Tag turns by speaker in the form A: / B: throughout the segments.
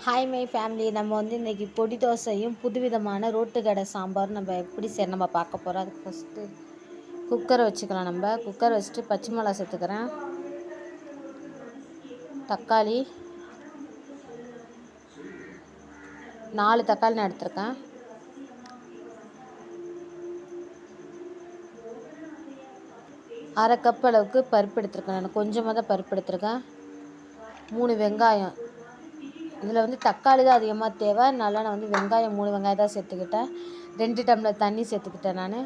A: Hi my family. நம்ம இன்றைக்கி பொடி தோசையும் புதுவிதமான ரோட்டு கடை சாம்பாரும் நம்ம எப்படி நம்ம பார்க்க போகிறோம். அதுக்கு ஃபஸ்ட்டு குக்கரை வச்சுக்கலாம். நம்ம குக்கரை வச்சுட்டு பச்சை மிளகா சேர்த்துக்கிறேன், தக்காளி 4 தக்காளி நான் எடுத்துருக்கேன், அரை கப் அளவுக்கு பருப்பு எடுத்துருக்கேன். நான் கொஞ்சமாக தான் பருப்பு எடுத்துருக்கேன். 3 வெங்காயம். இதில் தக்காளி தான் அதிகமாக தேவை. அதனால் நான் வெங்காயம் 3 வெங்காயம் தான் சேர்த்துக்கிட்டேன். 2 டம்ளர் தண்ணி சேர்த்துக்கிட்டேன். நான்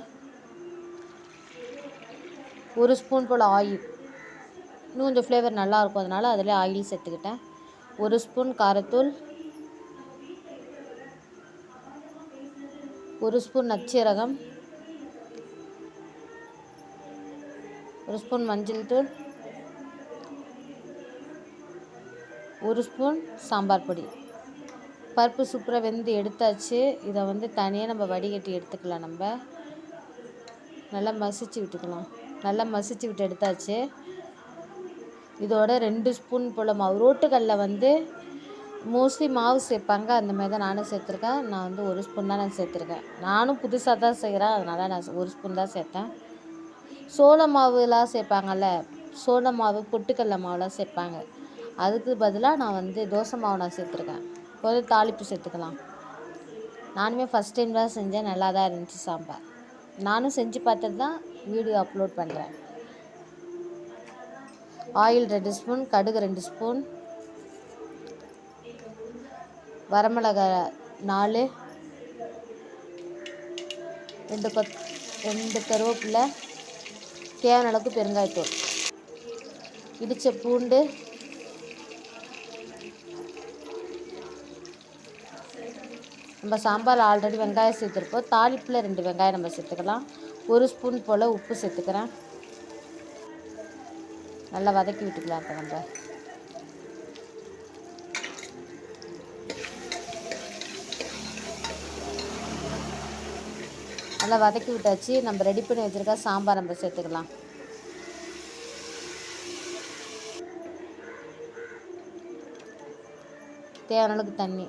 A: 1 ஸ்பூன் போல் ஆயில், இன்னும் கொஞ்சம் ஃப்ளேவர் நல்லாயிருக்கும், அதனால் அதில் ஆயில் சேர்த்துக்கிட்டேன். 1 ஸ்பூன் காரத்தூள், 1 ஸ்பூன் நச்சீரகம், 1 ஸ்பூன் மஞ்சள் தூள், 1 ஸ்பூன் சாம்பார் பொடி. பருப்பு சூப்பராக வெந்து எடுத்தாச்சு. இதை தனியாக நம்ம வடிகட்டி எடுத்துக்கலாம். நம்ம நல்லா மசிச்சு விட்டுக்கலாம். நல்லா மசிச்சு விட்டு எடுத்தாச்சு. இதோட 2 ஸ்பூன் போல் மாவு. ரோட்டுக்கல்ல மோஸ்ட்லி மாவு சேர்ப்பாங்க, அந்த மாதிரி தான் நானும் சேர்த்துருக்கேன். நான் 1 ஸ்பூன் தான் நான் சேர்த்துருக்கேன். நானும் புதுசாக தான் செய்கிறேன், அதனால் நான் 1 ஸ்பூன் தான் சேர்த்தேன். சோள மாவுலாம் சேர்ப்பாங்கல்ல, சோள மாவு பொட்டுக்கடல மாவுலாம் சேர்ப்பாங்க. அதுக்கு பதிலாக நான் தோசை மாவு நான் சேர்த்துருக்கேன். இப்போ தாளிப்பு சேர்த்துக்கலாம். நானுமே ஃபஸ்ட் டைம் தான் செஞ்சேன், நல்லா தான் இருந்துச்சு சாம்பார். நானும் செஞ்சு பார்த்துட்டு தான் வீடியோ அப்லோட் பண்ணுறேன். ஆயில் 2 ஸ்பூன், கடுகு 2 ஸ்பூன், வரமிளகாய் 4, 2 கருவேப்பிலை, தேவையான அளவுக்கு பெருங்காயத்தூள், இடித்த பூண்டு, நம்ம சாம்பார் ஆல்ரெடி வெங்காயம் சேர்த்துருப்போம். தாளிப்பில் 2 வெங்காயம் நம்ம சேர்த்துக்கலாம். 1 ஸ்பூன் போல் உப்பு சேர்த்துக்கிறேன். நல்லா வதக்கி விட்டுக்கலாம். இப்போ நம்ம நல்லா வதக்கி விட்டாச்சு. நம்ம ரெடி பண்ணி வச்சுருக்க சாம்பார் நம்ம சேர்த்துக்கலாம். தேவையான அளவுக்கு தண்ணி,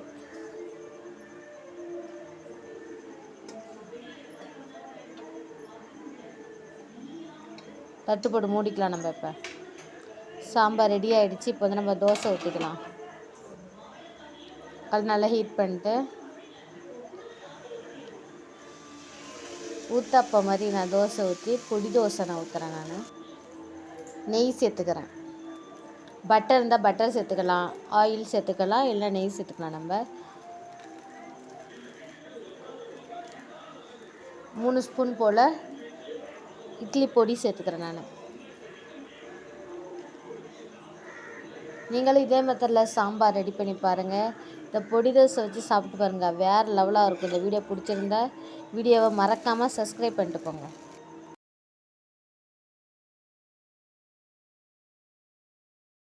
A: தட்டு போட்டு மூடிக்கலாம். நம்ம இப்போ சாம்பார் ரெடி ஆகிடுச்சு. இப்போ நம்ம தோசை ஊற்றிக்கலாம். அது நல்லா ஹீட் பண்ணிட்டு ஊத்தாப்ப மாதிரி நான் தோசை ஊற்றி பொடி தோசை நான் ஊற்றுறேன். நான் நெய் சேர்த்துக்கிறேன். பட்டர் இருந்தால் பட்டர் சேர்த்துக்கலாம், ஆயில் சேர்த்துக்கலாம், இல்லை நெய் சேர்த்துக்கலாம். நம்ம 3 ஸ்பூன் போல் இட்லி பொடி சேர்த்துக்கிறேன். நான் நீங்களும் இதே மெத்தடில் சாம்பார் ரெடி பண்ணி பாருங்கள். இந்த பொடி தோசை வச்சு சாப்பிட்டு பாருங்கள், வேறு லெவலாக இருக்கும். இந்த வீடியோ பிடிச்சிருந்தா வீடியோவை மறக்காமல் சப்ஸ்கிரைப் பண்ணிட்டு போங்க.